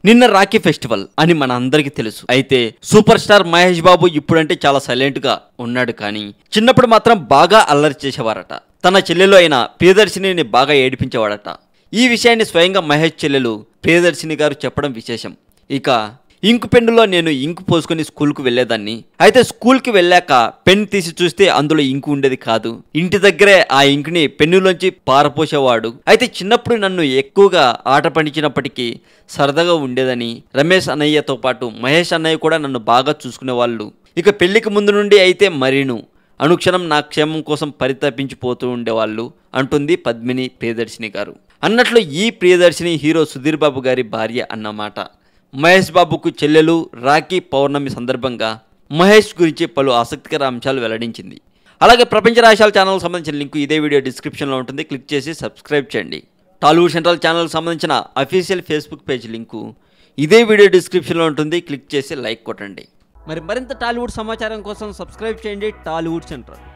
నిన్న రాఖీ ఫెస్టివల్ అని మన అందరికీ తెలుసు. అయితే సూపర్ స్టార్ మహేష్ బాబు ఇప్పుడంటే చాలా సైలెంట్ గా ఉన్నాడు, కానీ చిన్నప్పుడు మాత్రం బాగా అల్లరి చేసేవారట. తన చెల్లెలు అయిన ప్రియదర్శినిని బాగా ఏడిపించేవాడట. ఈ విషయాన్ని స్వయంగా మహేష్ చెల్లెలు ప్రియదర్శిని గారు చెప్పడం విశేషం. ఇక ఇంకు పెన్నులో నేను ఇంకు పోసుకొని స్కూల్కు వెళ్ళేదాన్ని. అయితే స్కూల్కి వెళ్ళాక పెన్ తీసి చూస్తే అందులో ఇంకు ఉండేది కాదు. ఇంటి దగ్గరే ఆ ఇంకుని పెన్నులోంచి పారపోసేవాడు. అయితే చిన్నప్పుడు నన్ను ఎక్కువగా ఆట పట్టించినప్పటికీ సరదాగా ఉండేదని రమేష్ అన్నయ్యతో పాటు మహేష్ అన్నయ్య కూడా నన్ను బాగా చూసుకునేవాళ్ళు. ఇక పెళ్లికి ముందు నుండి అయితే మరీను అనుక్షణం నా క్షేమం కోసం పరితపించిపోతూ ఉండేవాళ్ళు అంటుంది పద్మిని ప్రియదర్శిని గారు. అన్నట్లు ఈ ప్రియదర్శిని హీరో సుధీర్ బాబు గారి భార్య అన్నమాట. మహేష్ బాబుకు చెల్లెలు రాఖీ పౌర్ణమి సందర్భంగా మహేష్ గురించి పలు ఆసక్తికర అంశాలు వెల్లడించింది. అలాగే ప్రపంచ రాష్ట్రాల ఛానల్కి సంబంధించిన లింకు ఇదే వీడియో డిస్క్రిప్షన్లో ఉంటుంది, క్లిక్ చేసి సబ్స్క్రైబ్ చేయండి. టాలీవుడ్ సెంట్రల్ ఛానల్కి సంబంధించిన అఫీషియల్ ఫేస్బుక్ పేజ్ లింకు ఇదే వీడియో డిస్క్రిప్షన్లో ఉంటుంది, క్లిక్ చేసి లైక్ కొట్టండి. మరింత టాలీవుడ్ సమాచారం కోసం సబ్స్క్రైబ్ చేయండి టాలీవుడ్ సెంట్రల్.